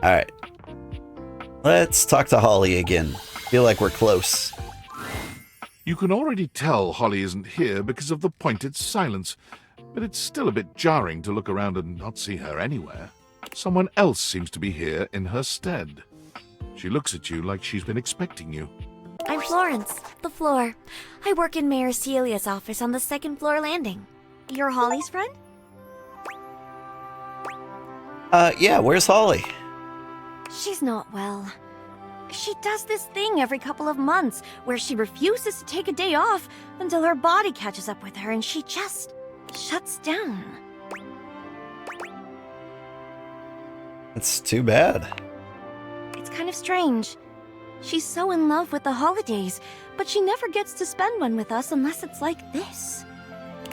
Alright. Let's talk to Holly again. Feel like we're close. You can already tell Holly isn't here because of the pointed silence, but it's still a bit jarring to look around and not see her anywhere. Someone else seems to be here in her stead. She looks at you like she's been expecting you. I'm Florence, the floor. I work in Mayor Celia's office on the second floor landing. You're Holly's friend? Yeah, where's Holly? She's not well. She does this thing every couple of months where she refuses to take a day off until her body catches up with her and she just shuts down. It's too bad. It's kind of strange. She's so in love with the holidays, but she never gets to spend one with us unless it's like this.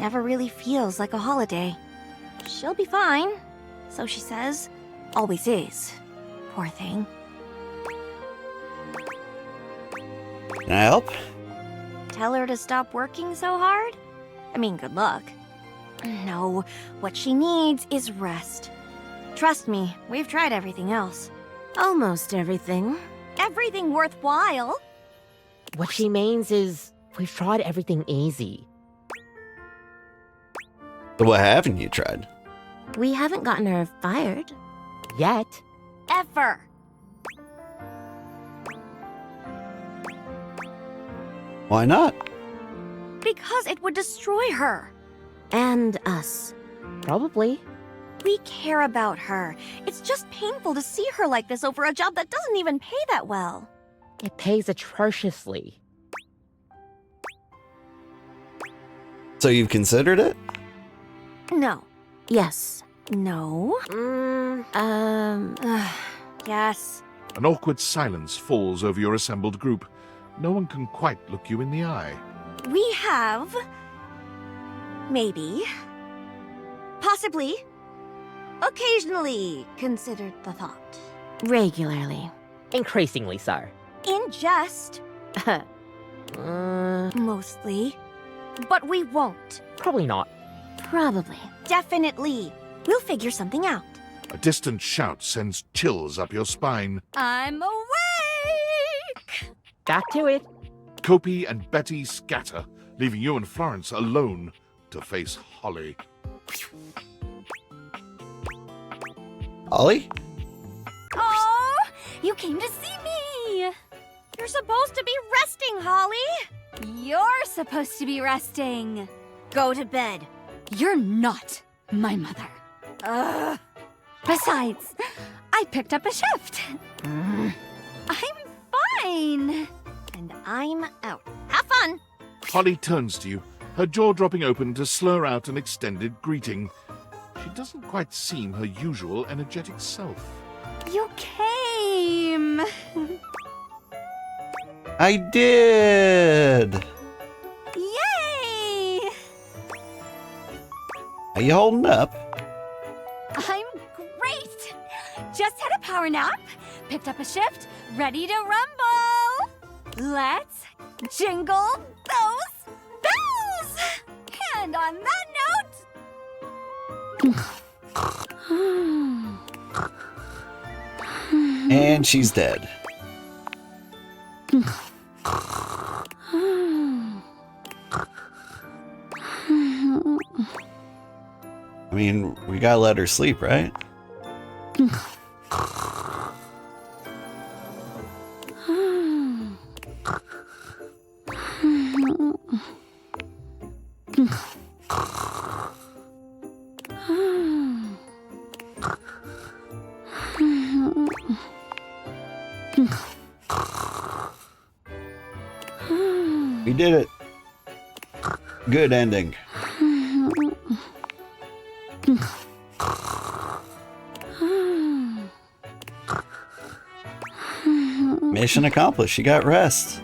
Never really feels like a holiday. She'll be fine, so she says. Always is. Poor thing. Can I help? Tell her to stop working so hard? I mean, good luck. No, what she needs is rest. Trust me, we've tried everything else. Almost everything. Everything worthwhile. What she means is we've tried everything easy. So what haven't you tried? We haven't gotten her fired. Yet. Ever. Why not? Because it would destroy her. And us. Probably. We care about her. It's just painful to see her like this over a job that doesn't even pay that well. It pays atrociously. So you've considered it? No. Yes. No. Yes. An awkward silence falls over your assembled group. No one can quite look you in the eye. We have... maybe... possibly... occasionally considered the thought. Regularly. Increasingly so. In jest. Mostly. But we won't. Probably not. Probably. Definitely. We'll figure something out. A distant shout sends chills up your spine. I'm awake! Back to it. Kopi and Betty scatter, leaving you and Florence alone to face Holly. Holly? Oh, you came to see me! You're supposed to be resting, Holly! You're supposed to be resting. Go to bed. You're not my mother. Ugh. Besides, I picked up a shift. I'm fine. And I'm out. Have fun! Holly turns to you, her jaw dropping open to slur out an extended greeting. She doesn't quite seem her usual energetic self. You came. I did! Yay! Are you holding up? I'm great. Just had a power nap, picked up a shift, ready to rumble. Let's jingle those bells! And on that note... And she's dead. I mean, we gotta let her sleep, right? We did it. Good ending. Mission accomplished. She got rest.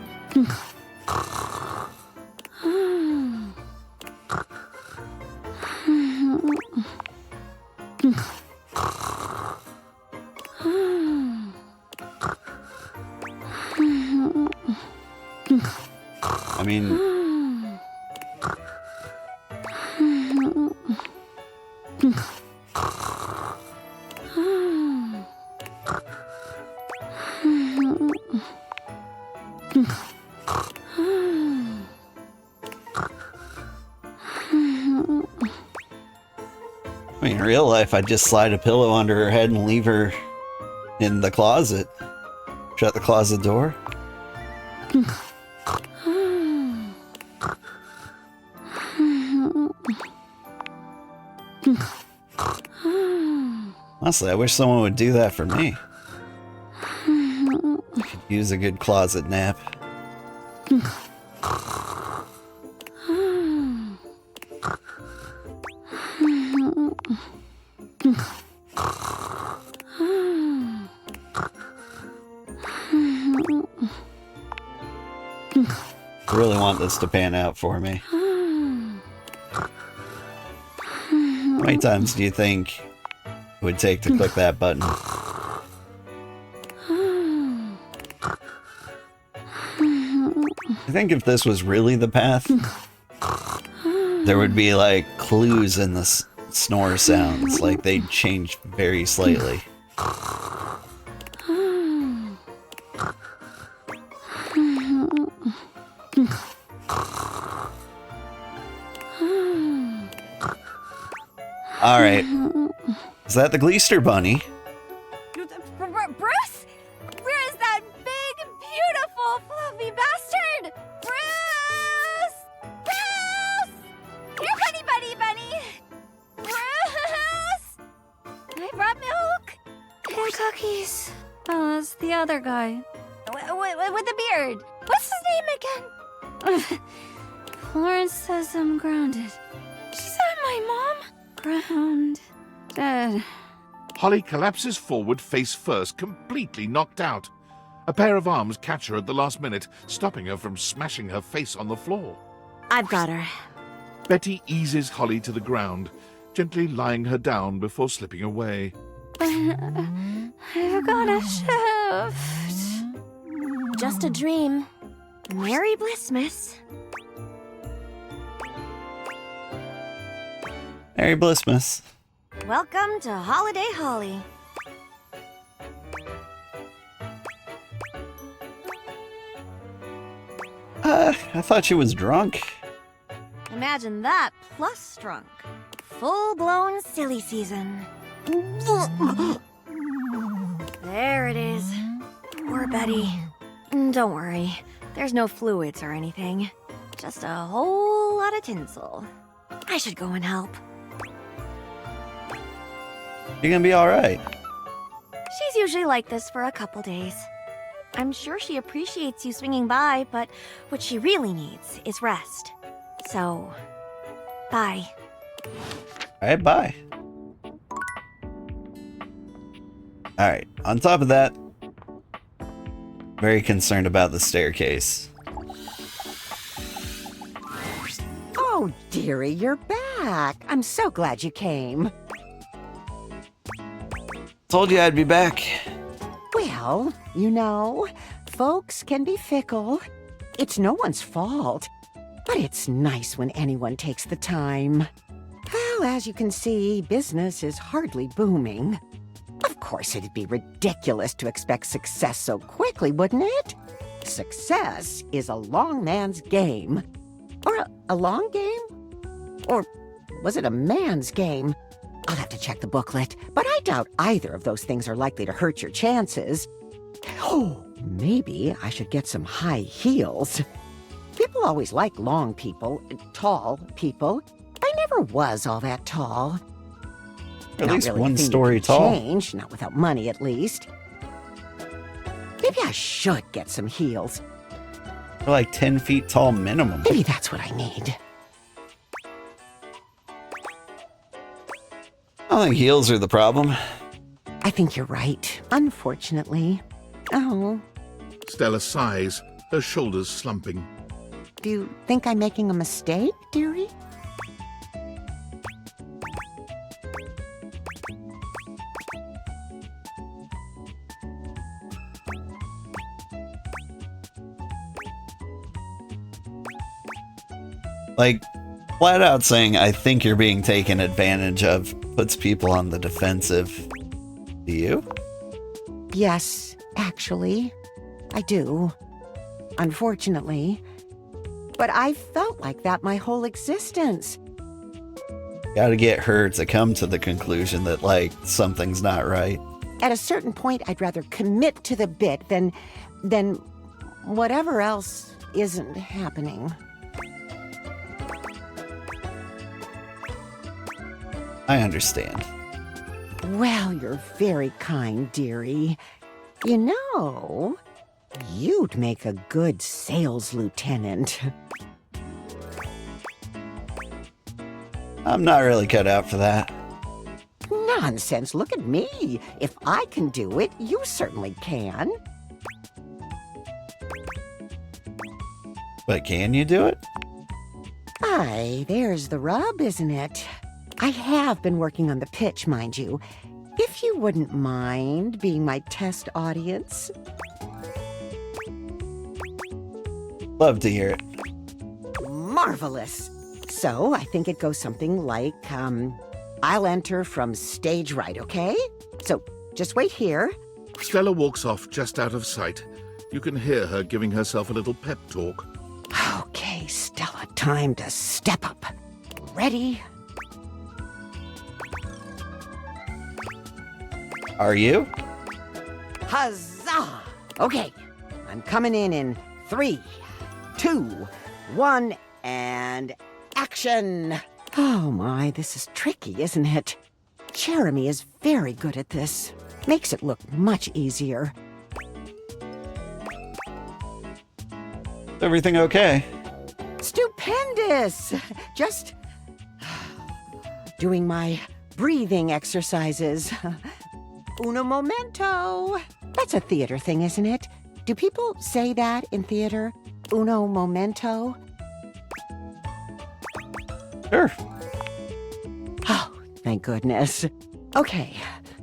I mean... real life, I'd just slide a pillow under her head and leave her in the closet. Shut the closet door. Honestly, I wish someone would do that for me. Could use a good closet nap. I really want this to pan out for me. How many times do you think it would take to click that button? I think if this was really the path, there would be like clues in the snore sounds, like they'd change very slightly. Alright. Is that the Gleester Bunny? Bruce? Where is that big, beautiful, fluffy bastard? Bruce! Bruce! Here, bunny! Bruce! I brought milk and cookies. Oh, that's the other guy. With the beard. What's his name again? Florence says I'm grounded. She said my mom? Ground. Dead. Holly collapses forward face first, completely knocked out. A pair of arms catch her at the last minute, stopping her from smashing her face on the floor. I've got her. Betty eases Holly to the ground, gently lying her down before slipping away. I've got a shift. Just a dream. Merry Blissmas. Merry Blissmas. Welcome to Holiday Holly. I thought she was drunk. Imagine that plus drunk. Full-blown silly season. There it is. Poor Betty. Don't worry. There's no fluids or anything. Just a whole lot of tinsel. I should go and help. You're gonna be alright. She's usually like this for a couple days. I'm sure she appreciates you swinging by, but what she really needs is rest. So, bye. Alright, bye. Alright, on top of that, very concerned about the staircase. Oh, dearie, you're back. I'm so glad you came. Told you I'd be back. Well, you know, folks can be fickle. It's no one's fault. But it's nice when anyone takes the time. Well, as you can see, business is hardly booming. Of course, it'd be ridiculous to expect success so quickly, wouldn't it? Success is a long man's game. Or a long game? Or was it a man's game? I'll have to check the booklet, but I doubt either of those things are likely to hurt your chances. Oh, maybe I should get some high heels. People always like long people, tall people. I never was all that tall. At Not least really a one thing you story can tall. Change, not without money at least. Maybe I should get some heels. They're like 10 feet tall minimum. Maybe that's what I need. I don't think heels are the problem. I think you're right, unfortunately. Oh, Stella sighs, her shoulders slumping. do you think I'm making a mistake, dearie? Like, flat out saying, I think you're being taken advantage of puts people on the defensive. Do you? Yes, actually, I do. Unfortunately. But I've felt like that my whole existence. Gotta get her to come to the conclusion that, like, something's not right. At a certain point, I'd rather commit to the bit than whatever else isn't happening. I understand. Well, you're very kind, dearie. You know, you'd make a good sales lieutenant. I'm not really cut out for that. Nonsense, look at me. If I can do it, you certainly can. But can you do it? Aye, there's the rub, isn't it? I have been working on the pitch, mind you. If you wouldn't mind being my test audience. Love to hear it. Marvelous. So, I think it goes something like, I'll enter from stage right, okay? So, just wait here. Stella walks off just out of sight. You can hear her giving herself a little pep talk. Okay, Stella, time to step up. Ready? Are you? Huzzah! Okay, I'm coming in 3, 2, 1, and action! Oh my, this is tricky, isn't it? Jeremy is very good at this. Makes it look much easier. Is everything okay? Stupendous! Just doing my breathing exercises. Uno momento. That's a theater thing, isn't it? Do people say that in theater? Uno momento? Sure. Oh, thank goodness. Okay,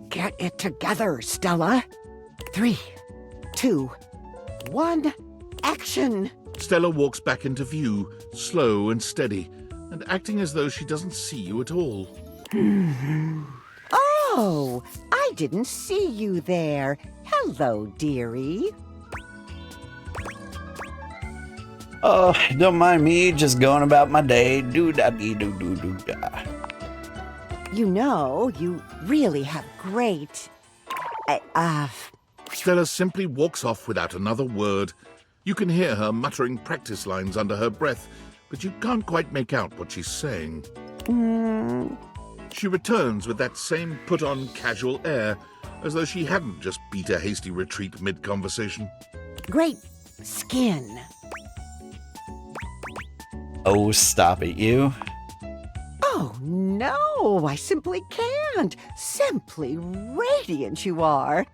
get it together, Stella. 3, 2, 1, action! Stella walks back into view, slow and steady, and acting as though she doesn't see you at all. Oh, I didn't see you there. Hello, dearie. Oh, don't mind me, just going about my day. Do-da-dee-do-do-do-da. You know, you really have great... Stella simply walks off without another word. You can hear her muttering practice lines under her breath, but you can't quite make out what she's saying. She returns with that same put-on casual air, as though she hadn't just beat a hasty retreat mid-conversation. Great skin. Oh, stop it, you. Oh, no, I simply can't. Simply radiant you are.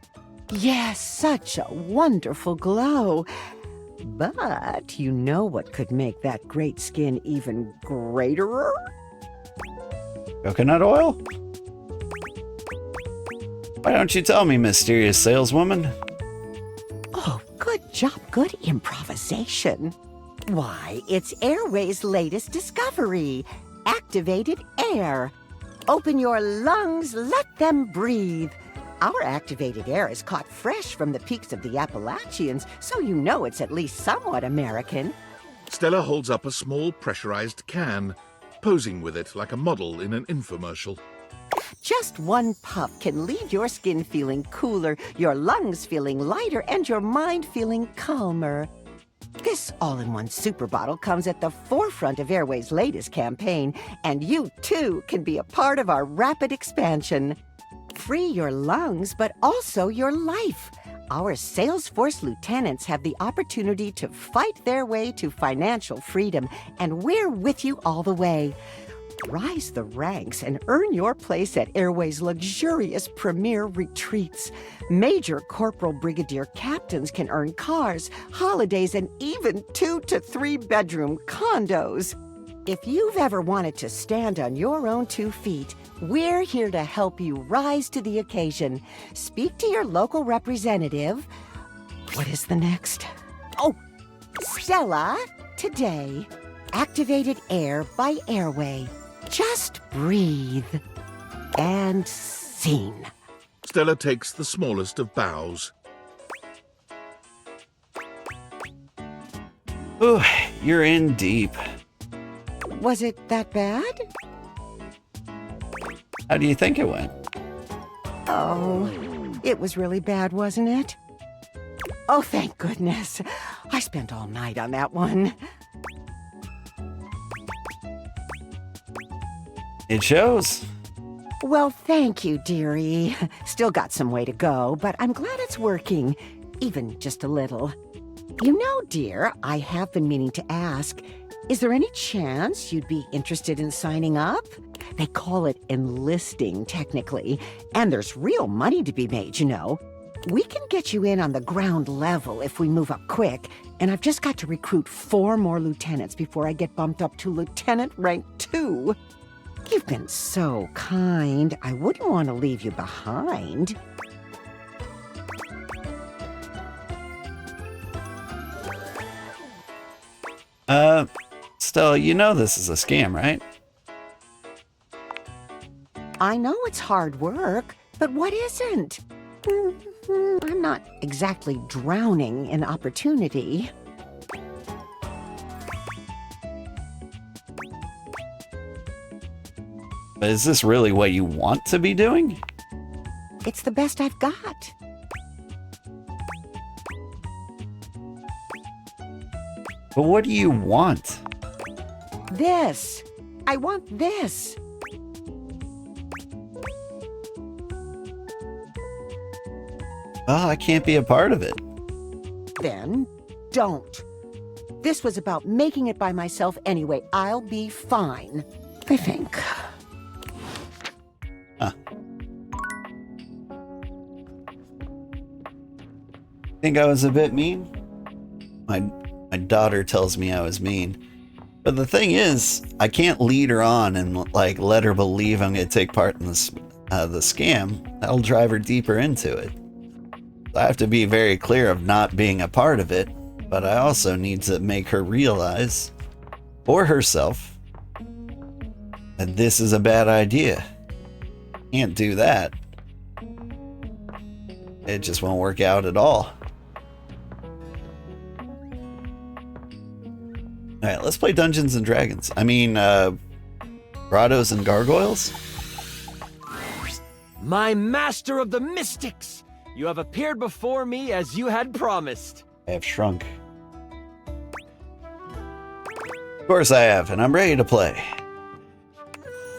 Yes, such a wonderful glow. But you know what could make that great skin even greater? Coconut oil? Why don't you tell me, mysterious saleswoman? Oh, good job, good improvisation. Why, it's Airway's latest discovery, activated air. Open your lungs, let them breathe. Our activated air is caught fresh from the peaks of the Appalachians, so you know it's at least somewhat American. Stella holds up a small pressurized can, posing with it like a model in an infomercial. Just one puff can leave your skin feeling cooler, your lungs feeling lighter, and your mind feeling calmer. This all-in-one super bottle comes at the forefront of Airway's latest campaign, and you, too, can be a part of our rapid expansion. Free your lungs, but also your life. Our Salesforce lieutenants have the opportunity to fight their way to financial freedom, and we're with you all the way. Rise the ranks and earn your place at Airway's luxurious premier retreats. Major corporal brigadier captains can earn cars, holidays, and even 2 to 3 bedroom condos. If you've ever wanted to stand on your own 2 feet, we're here to help you rise to the occasion. Speak to your local representative. What is the next? Oh, Stella, today. Activated air by Airway. Just breathe. And scene. Stella takes the smallest of bows. Ooh, you're in deep. Was it that bad? How do you think it went? Oh, it was really bad, wasn't it? Oh, thank goodness. I spent all night on that one. It shows. Well, thank you, dearie. Still got some way to go, but I'm glad it's working, even just a little. You know, dear, I have been meaning to ask, is there any chance you'd be interested in signing up? They call it enlisting, technically, and there's real money to be made, you know. We can get you in on the ground level if we move up quick, and I've just got to recruit 4 more lieutenants before I get bumped up to lieutenant rank 2. You've been so kind. I wouldn't want to leave you behind. Stella, you know this is a scam, right? I know it's hard work, but what isn't? I'm not exactly drowning in opportunity. But is this really what you want to be doing? It's the best I've got. But what do you want? This. I want this. Well, I can't be a part of it. Then don't. This was about making it by myself anyway. I'll be fine, I think. Huh. Think I was a bit mean? My daughter tells me I was mean. But the thing is, I can't lead her on and like let her believe I'm going to take part in the scam. That'll drive her deeper into it. I have to be very clear of not being a part of it, but I also need to make her realize, or herself, that this is a bad idea. Can't do that. It just won't work out at all. Alright, let's play Dungeons and Dragons. I mean, Grottos and Gargoyles? My master of the mystics! You have appeared before me as you had promised. I have shrunk. Of course I have, and I'm ready to play.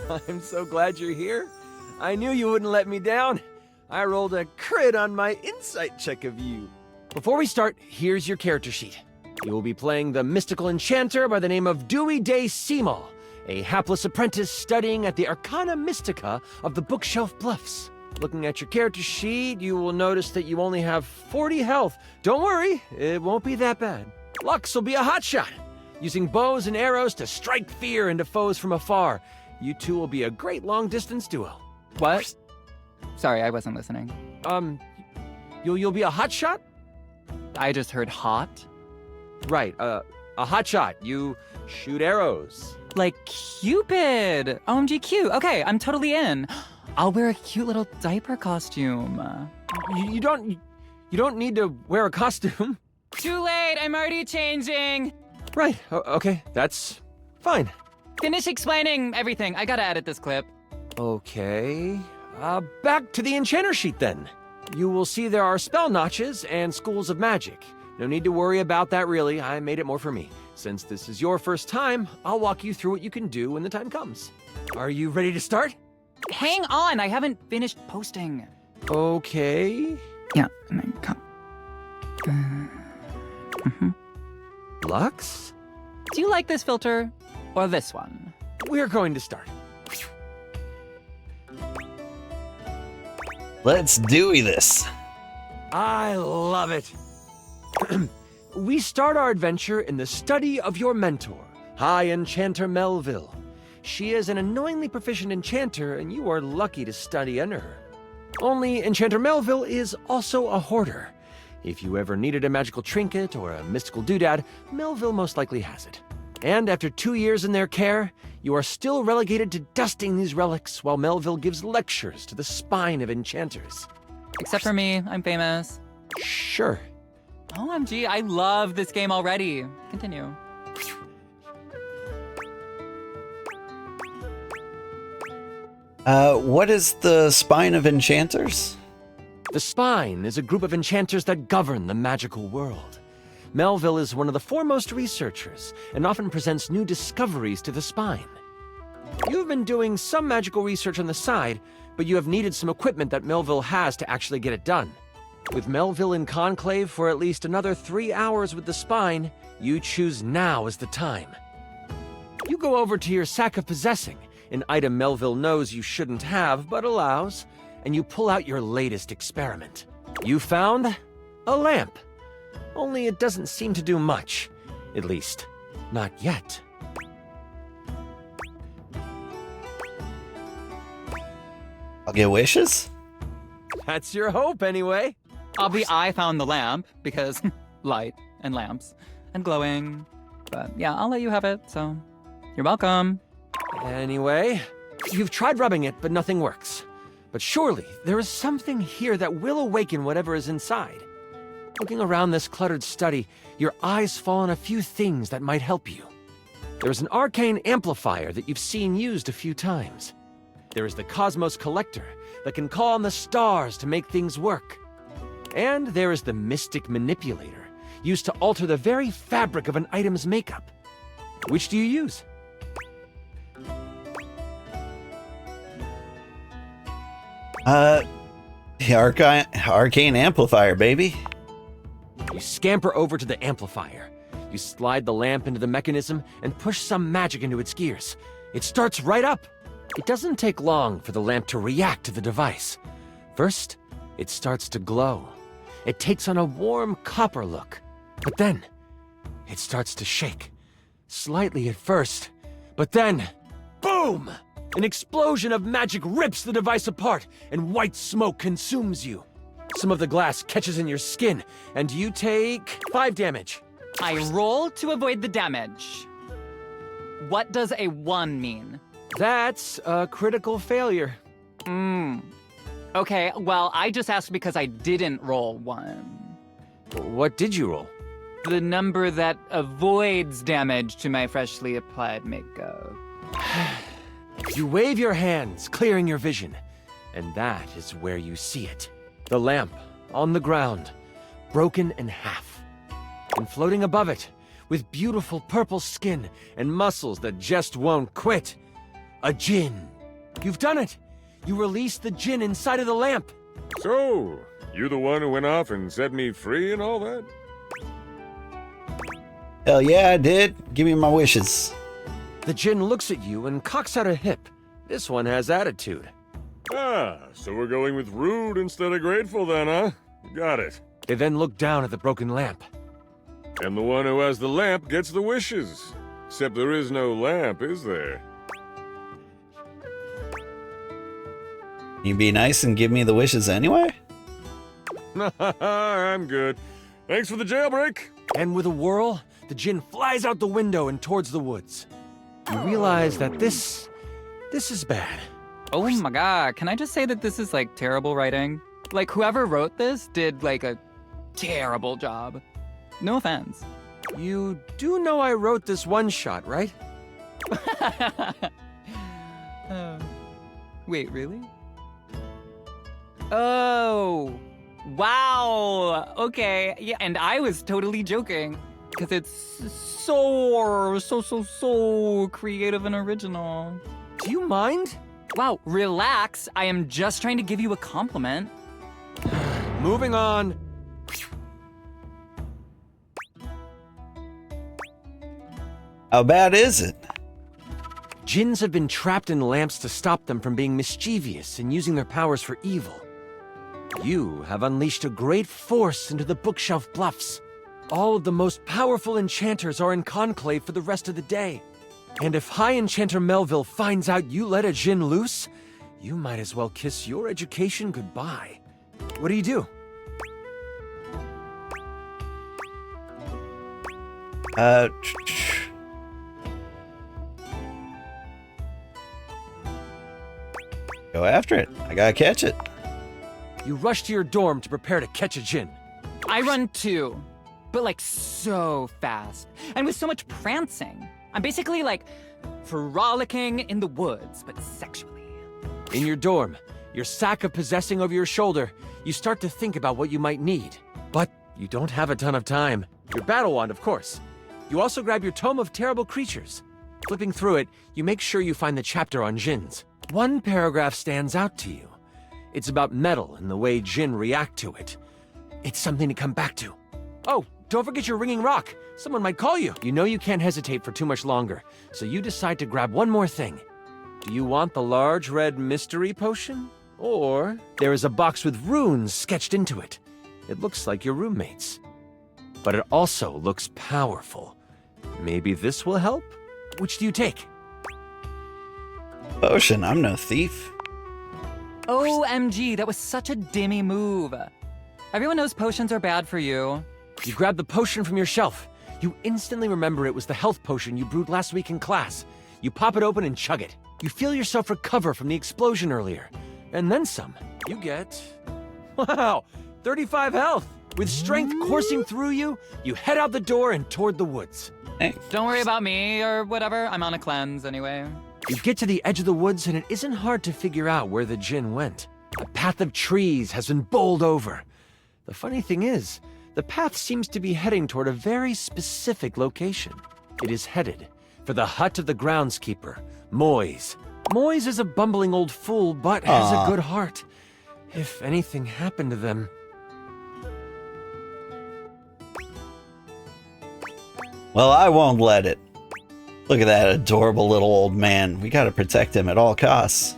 I'm so glad you're here. I knew you wouldn't let me down. I rolled a crit on my insight check of you. Before we start, here's your character sheet. You will be playing the mystical enchanter by the name of Dewey Day Seymour, a hapless apprentice studying at the Arcana Mystica of the Bookshelf Bluffs. Looking at your character sheet, you will notice that you only have 40 health. Don't worry, it won't be that bad. Lux will be a hotshot, using bows and arrows to strike fear into foes from afar. You two will be a great long-distance duo. What? Sorry, I wasn't listening. You'll be a hotshot? I just heard hot. Right, a hotshot. You shoot arrows. Like Cupid! OMG cute. Okay, I'm totally in. I'll wear a cute little diaper costume. You don't need to wear a costume. Too late, I'm already changing. Right, okay, that's fine. Finish explaining everything. I gotta edit this clip. Okay, back to the enchanter sheet then. You will see there are spell notches and schools of magic. No need to worry about that really, I made it more for me. Since this is your first time, I'll walk you through what you can do when the time comes. Are you ready to start? Hang on, I haven't finished posting. Okay. Yeah, and then come. Lux? Do you like this filter or this one? We're going to start. Let's Dewey this. I love it. We start our adventure in the study of your mentor, High Enchanter Melville. She is an annoyingly proficient enchanter, and you are lucky to study under her. Only Enchanter Melville is also a hoarder. If you ever needed a magical trinket or a mystical doodad, Melville most likely has it. And after 2 years in their care, you are still relegated to dusting these relics while Melville gives lectures to the spine of enchanters. Except for me, I'm famous. Sure. OMG, I love this game already. Continue. What is the Spine of Enchanters? The Spine is a group of enchanters that govern the magical world. Melville is one of the foremost researchers and often presents new discoveries to the Spine. You've been doing some magical research on the side, but you have needed some equipment that Melville has to actually get it done. With Melville in conclave for at least another 3 hours with the Spine, you choose now as the time. You go over to your sack of possessing, an item Melville knows you shouldn't have but allows, and you pull out your latest experiment. You found a lamp. Only it doesn't seem to do much. At least, not yet. I'll get wishes? That's your hope, anyway. I found the lamp because light and lamps and glowing. But yeah, I'll let you have it, so you're welcome. Anyway, you've tried rubbing it, but nothing works. But surely, there is something here that will awaken whatever is inside. Looking around this cluttered study, your eyes fall on a few things that might help you. There's an arcane amplifier that you've seen used a few times. There is the Cosmos Collector that can call on the stars to make things work. And there is the Mystic Manipulator, used to alter the very fabric of an item's makeup. Which do you use? The arcane amplifier, baby. You scamper over to the amplifier. You slide the lamp into the mechanism and push some magic into its gears. It starts right up. It doesn't take long for the lamp to react to the device. First, it starts to glow. It takes on a warm copper look. But then, it starts to shake. Slightly at first, but then, boom! An explosion of magic rips the device apart, and white smoke consumes you. Some of the glass catches in your skin, and you take 5 damage. I roll to avoid the damage. What does a 1 mean? That's a critical failure. Okay, well, I just asked because I didn't roll 1. What did you roll? The number that avoids damage to my freshly applied makeup. You wave your hands, clearing your vision, and that is where you see it. The lamp, on the ground, broken in half. And floating above it, with beautiful purple skin and muscles that just won't quit, a djinn. You've done it! You released the djinn inside of the lamp! So, you the one who went off and set me free and all that? Hell yeah, I did. Give me my wishes. The djinn looks at you and cocks out a hip. This one has attitude. Ah, so we're going with rude instead of grateful then, huh? Got it. They then look down at the broken lamp. And the one who has the lamp gets the wishes. Except there is no lamp, is there? You be nice and give me the wishes anyway? I'm good. Thanks for the jailbreak. And with a whirl, the djinn flies out the window and towards the woods. You realize that this is bad. Oh my god, can I just say that this is like terrible writing? Like whoever wrote this did like a terrible job. No offense. You do know I wrote this one shot, right? Wait, really? Oh, wow. Okay, yeah, and I was totally joking because it's so creative and original. Do you mind? Wow, relax. I am just trying to give you a compliment. Moving on. How bad is it? Djinns have been trapped in lamps to stop them from being mischievous and using their powers for evil. You have unleashed a great force into the bookshelf bluffs. All of the most powerful enchanters are in conclave for the rest of the day. And if High Enchanter Melville finds out you let a djinn loose, you might as well kiss your education goodbye. What do you do? Go after it. I gotta catch it. You rush to your dorm to prepare to catch a djinn. I run too, but like so fast and with so much prancing. I'm basically like frolicking in the woods, but sexually. In your dorm, your sack of possessing over your shoulder, you start to think about what you might need. But you don't have a ton of time. Your battle wand, of course. You also grab your Tome of Terrible Creatures. Flipping through it, you make sure you find the chapter on djinns. One paragraph stands out to you. It's about metal and the way djinn react to it. It's something to come back to. Oh, don't forget your ringing rock. Someone might call you. You know you can't hesitate for too much longer, so you decide to grab one more thing. Do you want the large red mystery potion? Or there is a box with runes sketched into it. It looks like your roommate's. But it also looks powerful. Maybe this will help? Which do you take? Potion, I'm no thief. OMG, that was such a dimmy move. Everyone knows potions are bad for you. You grab the potion from your shelf. You instantly remember it was the health potion you brewed last week in class. You pop it open and chug it. You feel yourself recover from the explosion earlier. And then some. You get... wow, 35 health. With strength coursing through you, you head out the door and toward the woods. Hey. Don't worry about me or whatever. I'm on a cleanse anyway. You get to the edge of the woods and it isn't hard to figure out where the djinn went. A path of trees has been bowled over. The funny thing is, the path seems to be heading toward a very specific location. It is headed for the hut of the groundskeeper, Moise. Moise is a bumbling old fool, but has a good heart. If anything happened to them... Well, I won't let it. Look at that adorable little old man. We gotta protect him at all costs.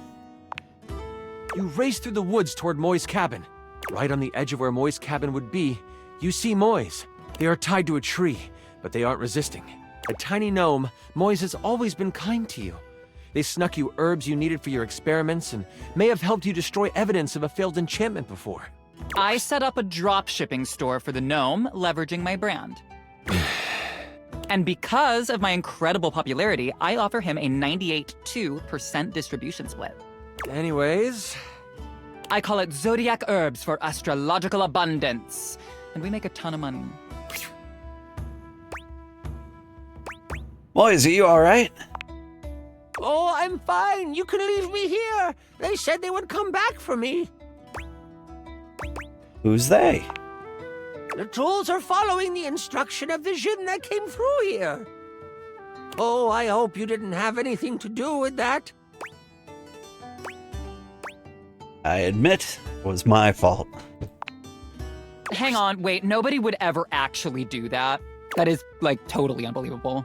You race through the woods toward Moi's cabin. Right on the edge of where Moi's cabin would be, you see Moise. They are tied to a tree, but they aren't resisting. A tiny gnome, Moise has always been kind to you. They snuck you herbs you needed for your experiments and may have helped you destroy evidence of a failed enchantment before. I set up a drop shipping store for the gnome, leveraging my brand. And because of my incredible popularity, I offer him a 98.2% distribution split. Anyways... I call it Zodiac Herbs for Astrological Abundance. And we make a ton of money. Moise, are you alright? Oh, I'm fine. You can leave me here. They said they would come back for me. Who's they? The tools are following the instruction of the djinn that came through here. Oh, I hope you didn't have anything to do with that. I admit, it was my fault. Hang on, wait, nobody would ever actually do that. That is, like, totally unbelievable.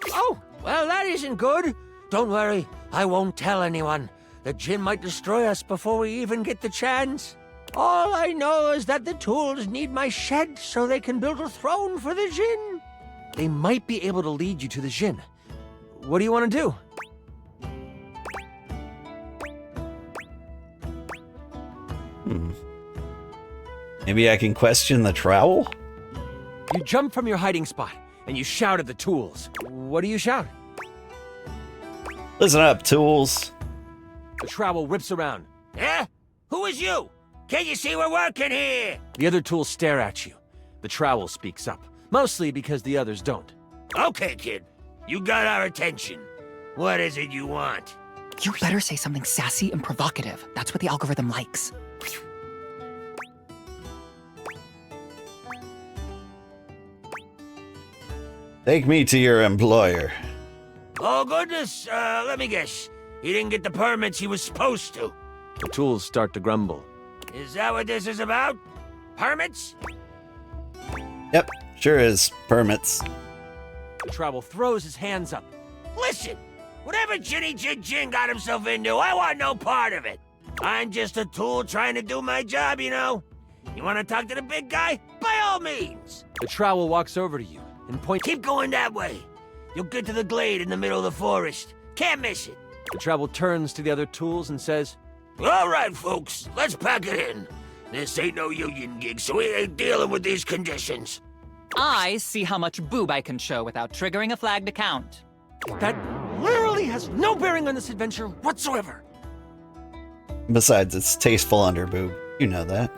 Oh, well, that isn't good. Don't worry, I won't tell anyone. The djinn might destroy us before we even get the chance. All I know is that the tools need my shed so they can build a throne for the djinn. They might be able to lead you to the djinn. What do you want to do? Maybe I can question the trowel? You jump from your hiding spot, and you shout at the tools. What do you shout? Listen up, tools. The trowel whips around. Eh? Who is you? Can't you see we're working here? The other tools stare at you. The trowel speaks up, mostly because the others don't. Okay, kid. You got our attention. What is it you want? You better say something sassy and provocative. That's what the algorithm likes. Take me to your employer. Oh, goodness. Let me guess. He didn't get the permits he was supposed to. The tools start to grumble. Is that what this is about? Permits? Yep, sure is. Permits. The trowel throws his hands up. Listen, whatever Ginny Jin got himself into, I want no part of it. I'm just a tool trying to do my job, you know? You want to talk to the big guy? By all means. The trowel walks over to you and points. Keep going that way. You'll get to the glade in the middle of the forest. Can't miss it. The trowel turns to the other tools and says, All right, folks, let's pack it in. This ain't no union gig, so we ain't dealing with these conditions. I see how much boob I can show without triggering a flagged account. That literally has no bearing on this adventure whatsoever. Besides, it's tasteful underboob. You know that.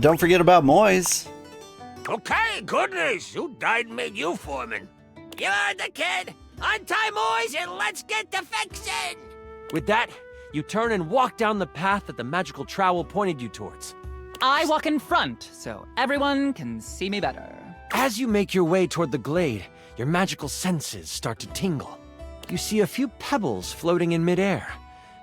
Don't forget about Moise. Okay, goodness, who died and made you foreman? You heard the kid! Untie Moise and let's get to fixin'! With that, you turn and walk down the path that the magical trowel pointed you towards. I walk in front, so everyone can see me better. As you make your way toward the glade, your magical senses start to tingle. You see a few pebbles floating in midair.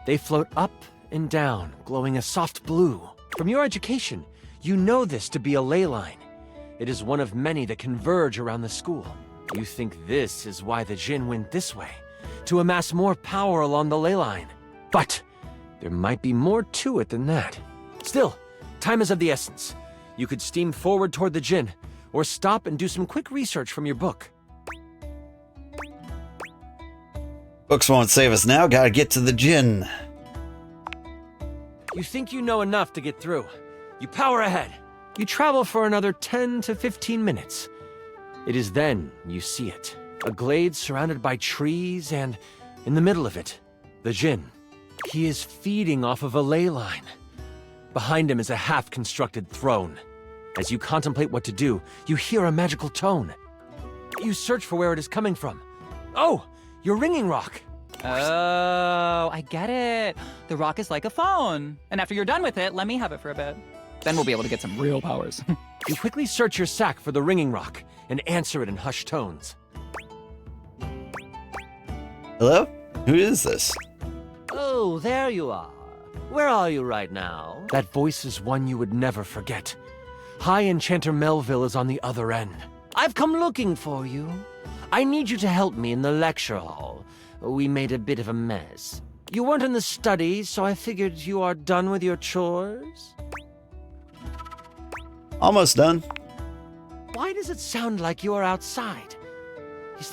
They float up and down, glowing a soft blue. From your education, you know this to be a ley line. It is one of many that converge around the school. You think this is why the Djinn went this way, to amass more power along the ley line. But there might be more to it than that. Still, time is of the essence. You could steam forward toward the Djinn, or stop and do some quick research from your book. Books won't save us now. Gotta get to the Djinn. You think you know enough to get through. You power ahead. You travel for another 10 to 15 minutes. It is then you see it. A glade surrounded by trees, and in the middle of it, the Djinn. He is feeding off of a ley line. Behind him is a half-constructed throne. As you contemplate what to do, you hear a magical tone. You search for where it is coming from. Oh, your ringing rock. Oh, I get it. The rock is like a phone. And after you're done with it, let me have it for a bit. Then we'll be able to get some real powers. You quickly search your sack for the ringing rock and answer it in hushed tones. Hello? Who is this? Oh, there you are. Where are you right now? That voice is one you would never forget. High Enchanter Melville is on the other end. I've come looking for you. I need you to help me in the lecture hall. We made a bit of a mess. You weren't in the study, so I figured you are done with your chores? Almost done. Why does it sound like you are outside? Is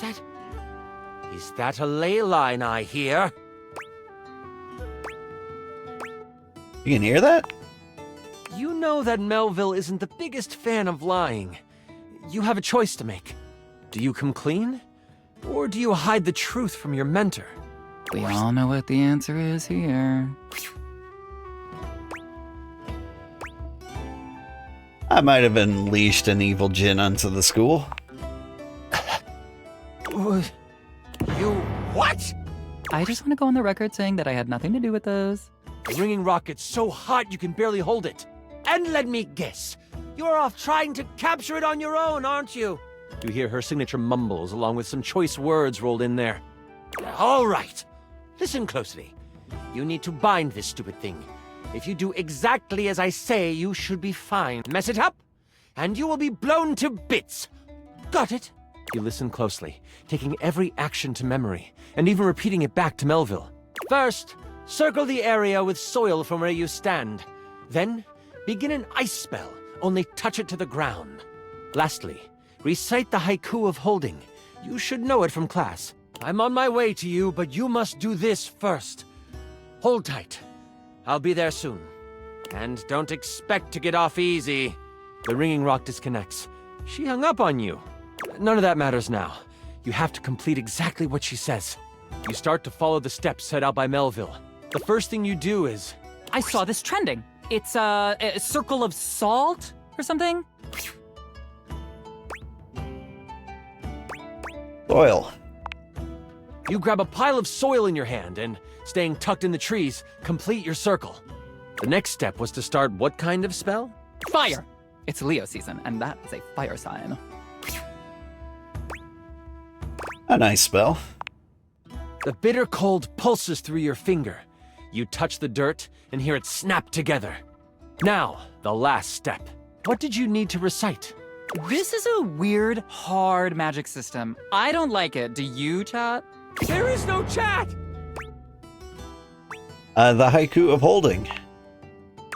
that a ley line I hear? You can hear that? You know that Melville isn't the biggest fan of lying. You have a choice to make. Do you come clean? Or do you hide the truth from your mentor? We all know what the answer is here. I might have unleashed an evil Djinn onto the school. You what? I just want to go on the record saying that I had nothing to do with those. The ringing rock gets so hot you can barely hold it. And let me guess, you're off trying to capture it on your own, aren't you? You hear her signature mumbles along with some choice words rolled in there. All right. Listen closely. You need to bind this stupid thing. If you do exactly as I say, you should be fine. Mess it up, and you will be blown to bits. Got it? You listen closely, taking every action to memory, and even repeating it back to Melville. First, circle the area with soil from where you stand. Then, begin an ice spell, only touch it to the ground. Lastly, recite the haiku of holding. You should know it from class. I'm on my way to you, but you must do this first. Hold tight. I'll be there soon. And don't expect to get off easy. The ringing rock disconnects. She hung up on you. None of that matters now. You have to complete exactly what she says. You start to follow the steps set out by Melville. The first thing you do is... I saw this trending. It's a circle of salt or something? Soil. You grab a pile of soil in your hand and, staying tucked in the trees, complete your circle. The next step was to start what kind of spell? Fire! It's Leo season, and that is a fire sign. A nice spell. The bitter cold pulses through your finger. You touch the dirt and hear it snap together. Now, the last step. What did you need to recite? This is a weird, hard magic system. I don't like it. Do you, chat? There is no chat! The haiku of holding.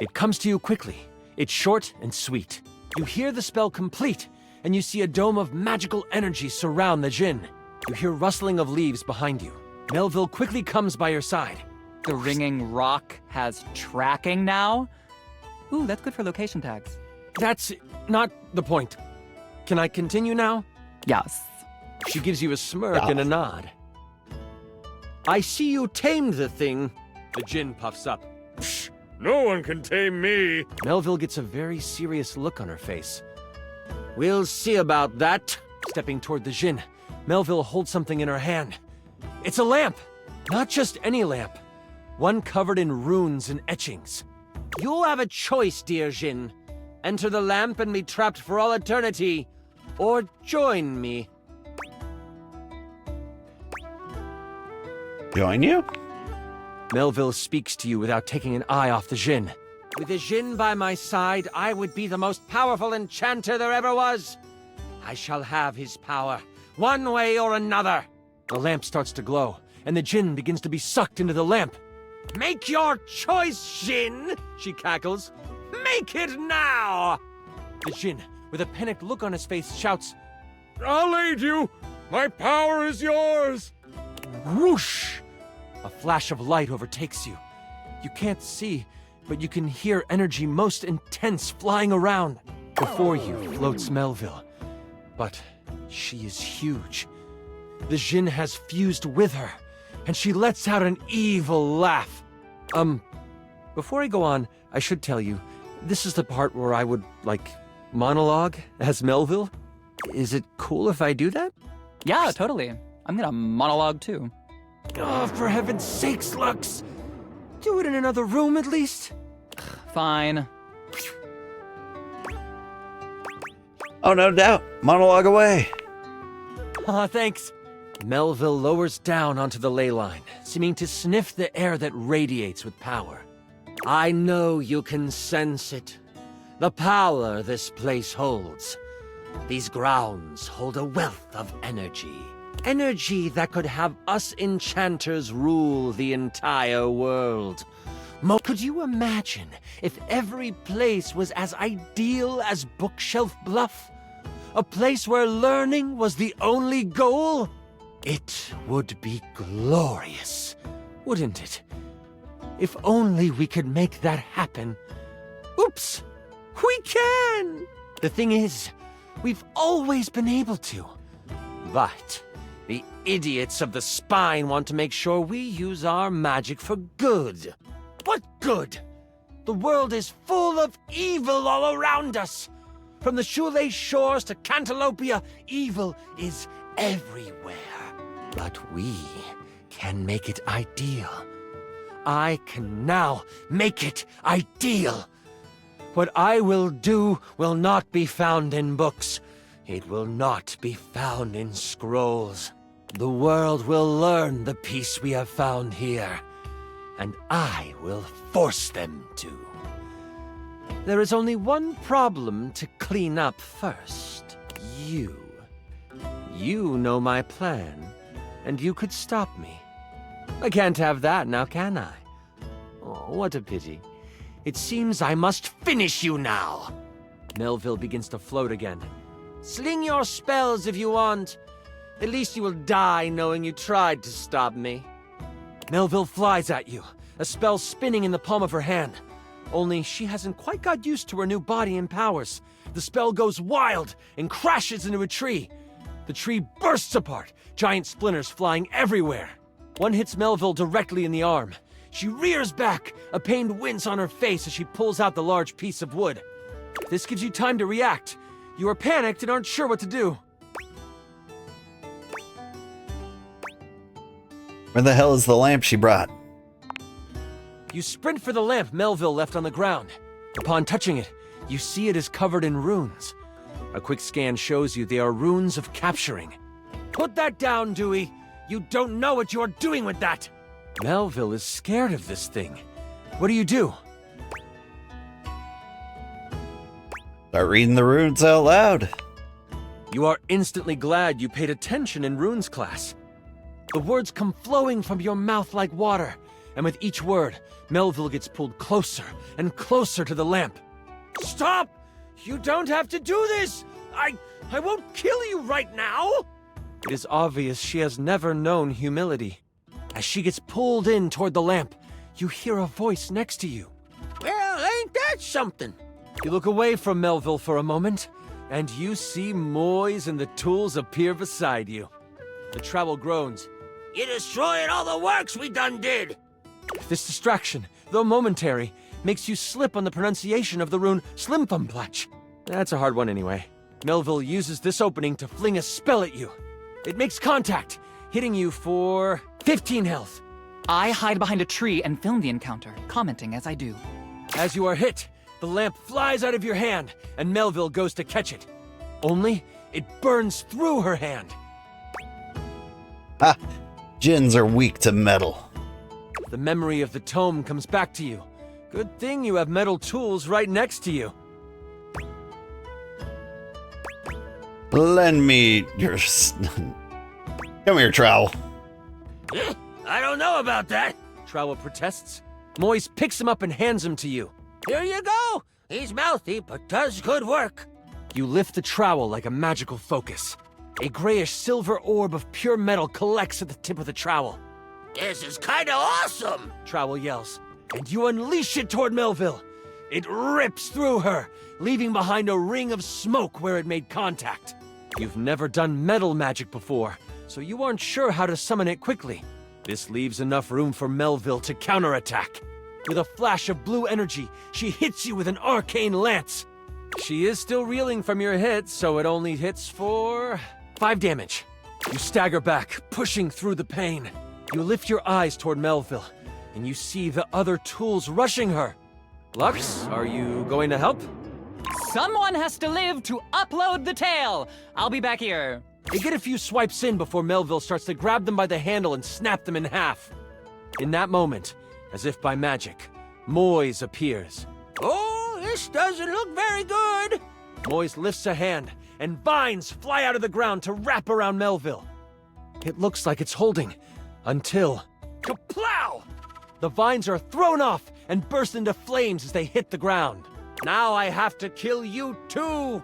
It comes to you quickly. It's short and sweet. You hear the spell complete, and you see a dome of magical energy surround the Djinn. You hear rustling of leaves behind you. Melville quickly comes by your side. The ringing rock has tracking now? Ooh, that's good for location tags. That's not the point. Can I continue now? Yes. She gives you a smirk and a nod. I see you tamed the thing. The Djinn puffs up. Psh, no one can tame me. Melville gets a very serious look on her face. We'll see about that. Stepping toward the Djinn, Melville holds something in her hand. It's a lamp! Not just any lamp. One covered in runes and etchings. You have a choice, dear Jin. Enter the lamp and be trapped for all eternity, or join me. Join you? Melville speaks to you without taking an eye off the Jin. With the Jin by my side, I would be the most powerful enchanter there ever was. I shall have his power, one way or another. The lamp starts to glow, and the Jin begins to be sucked into the lamp. Make your choice, Jin, she cackles. Make it now! The Jin, with a panicked look on his face, shouts, I'll aid you! My power is yours! Whoosh! A flash of light overtakes you. You can't see, but you can hear energy most intense flying around. Before you floats Melville, but she is huge. The Jin has fused with her, and she lets out an evil laugh. Before I go on, I should tell you, this is the part where I would, monologue as Melville. Is it cool if I do that? Yeah, totally. I'm gonna monologue too. Oh, for heaven's sakes, Lux! Do it in another room, at least. Fine. Oh, no doubt. Monologue away. Aw, thanks. Melville lowers down onto the ley line, seeming to sniff the air that radiates with power. I know you can sense it. The power this place holds. These grounds hold a wealth of energy. Energy that could have us enchanters rule the entire world. Could you imagine if every place was as ideal as Bookshelf Bluff? A place where learning was the only goal? It would be glorious, wouldn't it? If only we could make that happen. Oops! We can! The thing is, we've always been able to. But the idiots of the spine want to make sure we use our magic for good. What good? The world is full of evil all around us. From the shoelace shores to Cantalopia, evil is everywhere. But we can make it ideal. I can now make it ideal. What I will do will not be found in books. It will not be found in scrolls. The world will learn the peace we have found here, and I will force them to. There is only one problem to clean up first. You. You know my plan, and you could stop me. I can't have that now, can I? Oh, what a pity. It seems I must finish you now. Melville begins to float again. Sling your spells if you want. At least you will die knowing you tried to stop me. Melville flies at you, a spell spinning in the palm of her hand. Only she hasn't quite got used to her new body and powers. The spell goes wild and crashes into a tree. The tree bursts apart, giant splinters flying everywhere. One hits Melville directly in the arm. She rears back, a pained wince on her face as she pulls out the large piece of wood. This gives you time to react. You are panicked and aren't sure what to do. Where the hell is the lamp she brought? You sprint for the lamp Melville left on the ground. Upon touching it, you see it is covered in runes. A quick scan shows you they are runes of capturing. Put that down, Dewey. You don't know what you're doing with that. Melville is scared of this thing. What do you do? Start reading the runes out loud. You are instantly glad you paid attention in runes class. The words come flowing from your mouth like water, and with each word, Melville gets pulled closer and closer to the lamp. Stop! You don't have to do this! I won't kill you right now! It is obvious she has never known humility. As she gets pulled in toward the lamp, you hear a voice next to you. Well, ain't that something? You look away from Melville for a moment, and you see Moise and the tools appear beside you. The travel groans. You destroyed all the works we done did! This distraction, though momentary, makes you slip on the pronunciation of the rune Slimpumplach. That's a hard one anyway. Melville uses this opening to fling a spell at you. It makes contact, hitting you for 15 health. I hide behind a tree and film the encounter, commenting as I do. As you are hit, the lamp flies out of your hand, and Melville goes to catch it. Only, it burns through her hand. Ha! Djinns are weak to metal. The memory of the tome comes back to you. Good thing you have metal tools right next to you. Lend me your... Come here, trowel. I don't know about that, Trowel protests. Moise picks him up and hands him to you. Here you go. He's mouthy, but does good work. You lift the trowel like a magical focus. A grayish silver orb of pure metal collects at the tip of the trowel. This is kinda awesome, Trowel yells. And you unleash it toward Melville. It rips through her, leaving behind a ring of smoke where it made contact. You've never done metal magic before, so you aren't sure how to summon it quickly. This leaves enough room for Melville to counterattack. With a flash of blue energy, she hits you with an arcane lance. She is still reeling from your hit, so it only hits for 5 damage. You stagger back, pushing through the pain. You lift your eyes toward Melville, and you see the other tools rushing her. Lux, are you going to help? Someone has to live to upload the tale. I'll be back here. They get a few swipes in before Melville starts to grab them by the handle and snap them in half. In that moment, as if by magic, Moise appears. Oh, this doesn't look very good. Moise lifts a hand, and vines fly out of the ground to wrap around Melville. It looks like it's holding, until... Kaplow! The vines are thrown off and burst into flames as they hit the ground. Now I have to kill you too!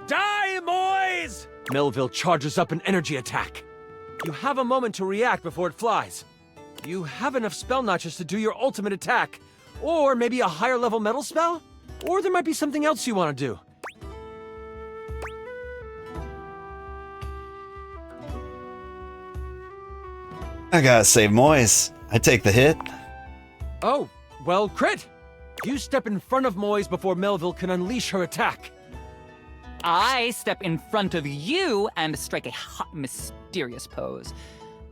Die, Moise! Melville charges up an energy attack. You have a moment to react before it flies. You have enough spell notches to do your ultimate attack, or maybe a higher level metal spell? Or there might be something else you want to do. I gotta save Moise. I take the hit. Oh, well, crit! You step in front of Moise before Melville can unleash her attack. I step in front of you and strike a hot, mysterious pose.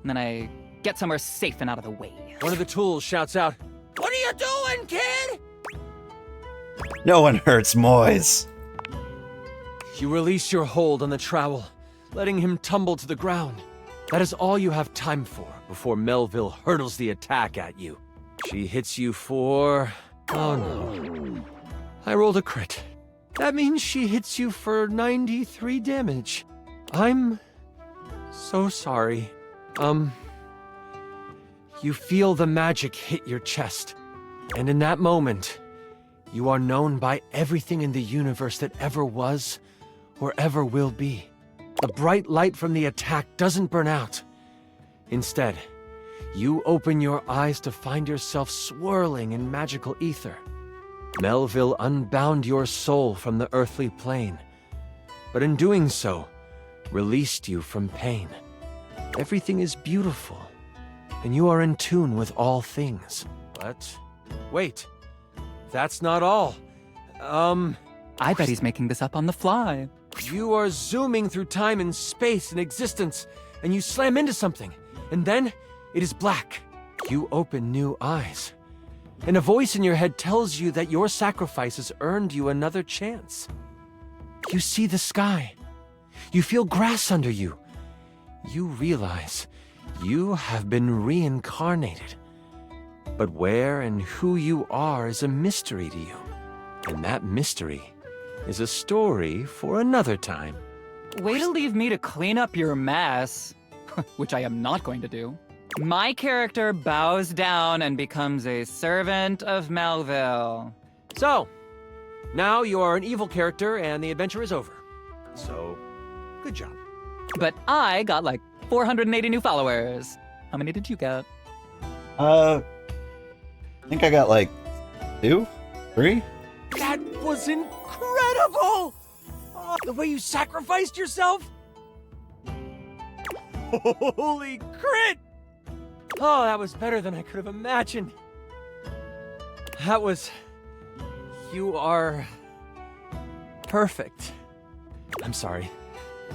And then I get somewhere safe and out of the way. One of the tools shouts out, "What are you doing, kid?" No one hurts Moise. You release your hold on the trowel, letting him tumble to the ground. That is all you have time for before Melville hurtles the attack at you. She hits you for... Oh no. I rolled a crit. That means she hits you for 93 damage. I'm so sorry. You feel the magic hit your chest. And in that moment, you are known by everything in the universe that ever was or ever will be. The bright light from the attack doesn't burn out. Instead, you open your eyes to find yourself swirling in magical ether. Melville unbound your soul from the earthly plane, but in doing so, released you from pain. Everything is beautiful, and you are in tune with all things. But, wait, that's not all. I bet he's making this up on the fly. You are zooming through time and space and existence, and you slam into something, and then it is black. You open new eyes, and a voice in your head tells you that your sacrifice has earned you another chance. You see the sky. You feel grass under you. You realize you have been reincarnated. But where and who you are is a mystery to you. And that mystery is a story for another time. Way to leave me to clean up your mess, which I am not going to do. My character bows down and becomes a servant of Melville. So, now you are an evil character and the adventure is over. So, good job. But I got like 480 new followers. How many did you get? I think I got like 2, 3. That was incredible! Oh, the way you sacrificed yourself? Holy crit! Oh, that was better than I could have imagined. That was... You are... perfect. I'm sorry.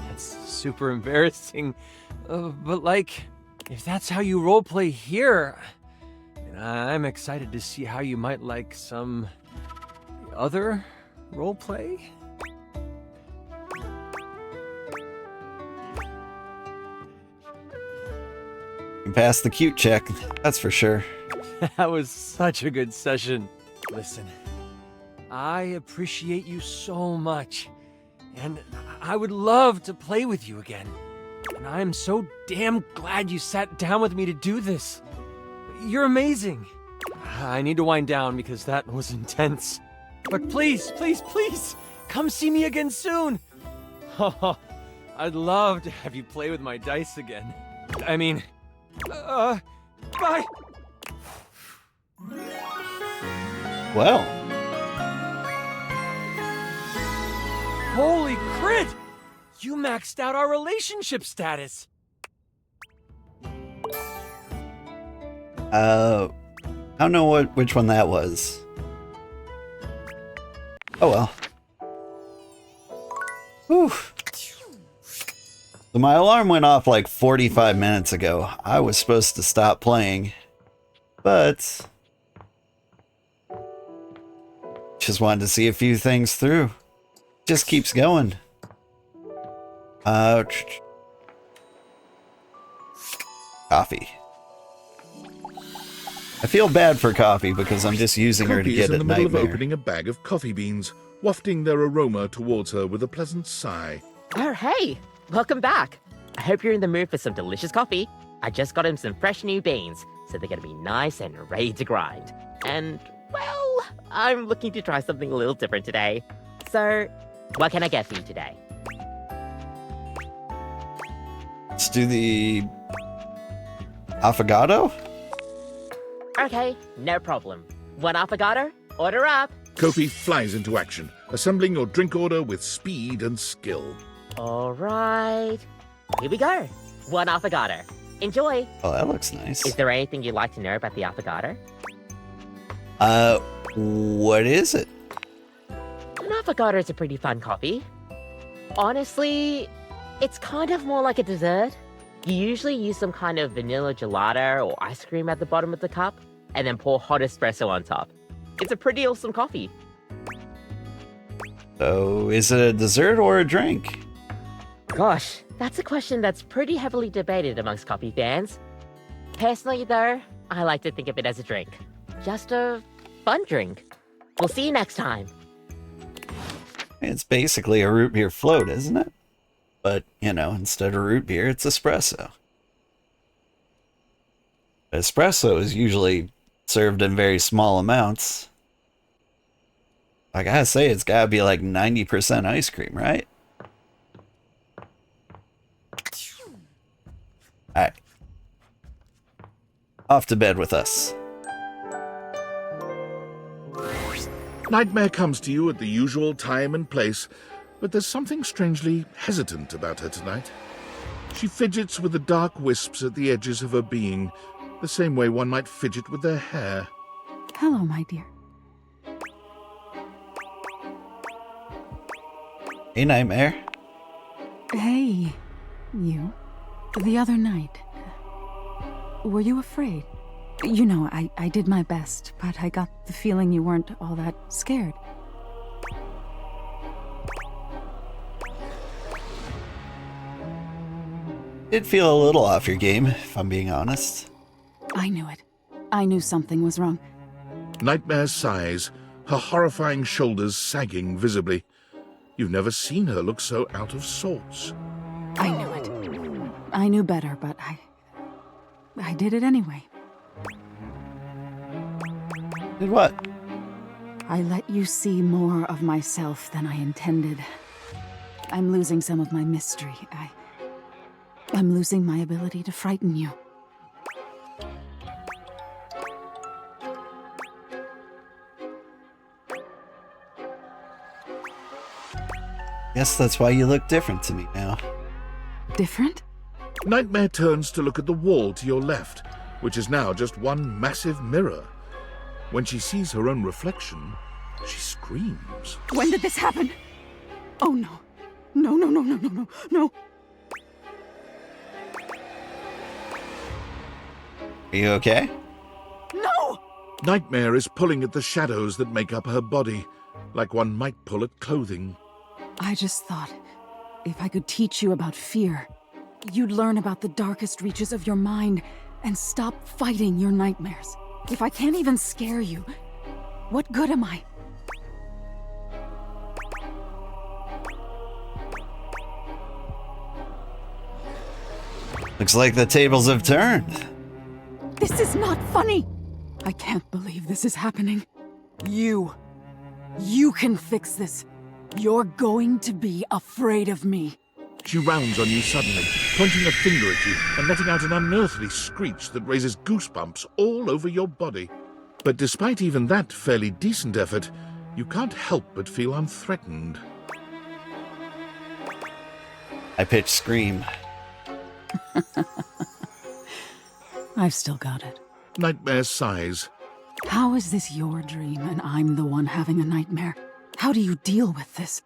That's super embarrassing. But like, if that's how you roleplay here, then I'm excited to see how you might like some other roleplay. You passed the cute check, that's for sure. That was such a good session. Listen, I appreciate you so much, and I would love to play with you again. And I'm so damn glad you sat down with me to do this. You're amazing. I need to wind down because that was intense. But please, please, please, come see me again soon. I'd love to have you play with my dice again. I mean, bye. Well, Holy crit! You maxed out our relationship status. I don't know which one that was. Oh well. Whew. So my alarm went off like 45 minutes ago. I was supposed to stop playing, but just wanted to see a few things through. Just keeps going. Coffee. I feel bad for Coffee because I'm just using her to Coffee get is in at the middle Nightmare. of opening a bag of coffee beans, wafting their aroma towards her with a pleasant sigh. Oh, hey! Welcome back. I hope you're in the mood for some delicious coffee. I just got him some fresh new beans, so they're gonna be nice and ready to grind. And, well, I'm looking to try something a little different today. So, what can I get for you today? Let's do the affogato. Okay, no problem. One affogato? Order up! Kofi flies into action, assembling your drink order with speed and skill. Alright. Here we go. One affogato. Enjoy! Oh, that looks nice. Is there anything you'd like to know about the affogato? What is it? An affogato is a pretty fun coffee. Honestly, it's kind of more like a dessert. You usually use some kind of vanilla gelato or ice cream at the bottom of the cup, and then pour hot espresso on top. It's a pretty awesome coffee. So, is it a dessert or a drink? Gosh, that's a question that's pretty heavily debated amongst coffee fans. Personally, though, I like to think of it as a drink. Just a fun drink. We'll see you next time. It's basically a root beer float, isn't it? But, you know, instead of root beer, it's espresso. Espresso is usually served in very small amounts. I gotta say, it's gotta be like 90% ice cream, right? Alright. Off to bed with us. Nightmare comes to you at the usual time and place, but there's something strangely hesitant about her tonight. She fidgets with the dark wisps at the edges of her being, the same way one might fidget with their hair. Hello, my dear. Hey, Nightmare. Hey, you. The other night. Were you afraid? You know, I did my best, but I got the feeling you weren't all that scared. Did feel a little off your game, if I'm being honest. I knew it. I knew something was wrong. Nightmare sighs, her horrifying shoulders sagging visibly. You've never seen her look so out of sorts. I knew it. I knew better, but I did it anyway. Did what? I let you see more of myself than I intended. I'm losing some of my mystery. I'm losing my ability to frighten you. Guess that's why you look different to me now. Different? Nightmare turns to look at the wall to your left, which is now just one massive mirror. When she sees her own reflection, she screams. When did this happen? Oh no. No, no, no, no, no, no, no. Are you okay? No! Nightmare is pulling at the shadows that make up her body, like one might pull at clothing. I just thought, if I could teach you about fear, you'd learn about the darkest reaches of your mind and stop fighting your nightmares. If I can't even scare you, what good am I? Looks like the tables have turned. This is not funny! I can't believe this is happening. You can fix this. You're going to be afraid of me. She rounds on you suddenly, pointing a finger at you and letting out an unearthly screech that raises goosebumps all over your body. But despite even that fairly decent effort, you can't help but feel unthreatened. I pitch scream. I've still got it. Nightmare sighs. How is this your dream and I'm the one having a nightmare? How do you deal with this?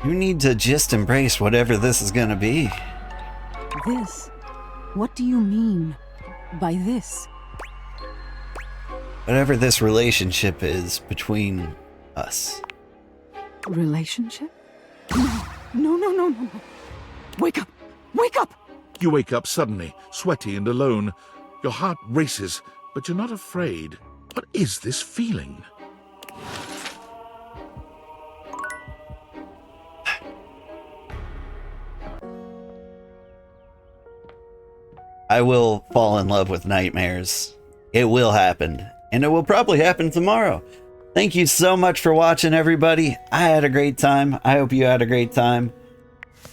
You need to just embrace whatever this is gonna be. This? What do you mean by this? Whatever this relationship is between us. Relationship? No, no, no, no, no. Wake up! Wake up! You wake up suddenly, sweaty and alone. Your heart races, but you're not afraid. What is this feeling? I will fall in love with nightmares. It will happen. And it will probably happen tomorrow. Thank you so much for watching, everybody. I had a great time. I hope you had a great time.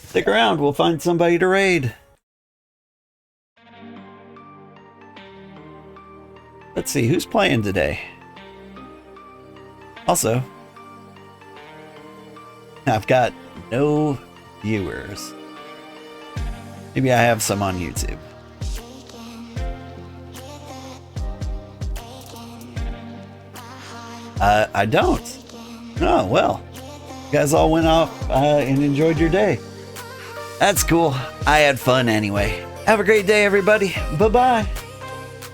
Stick around. We'll find somebody to raid. Let's see. Who's playing today? Also, I've got no viewers. Maybe I have some on YouTube. I don't. Oh, well. You guys all went off and enjoyed your day. That's cool. I had fun anyway. Have a great day, everybody. Bye-bye.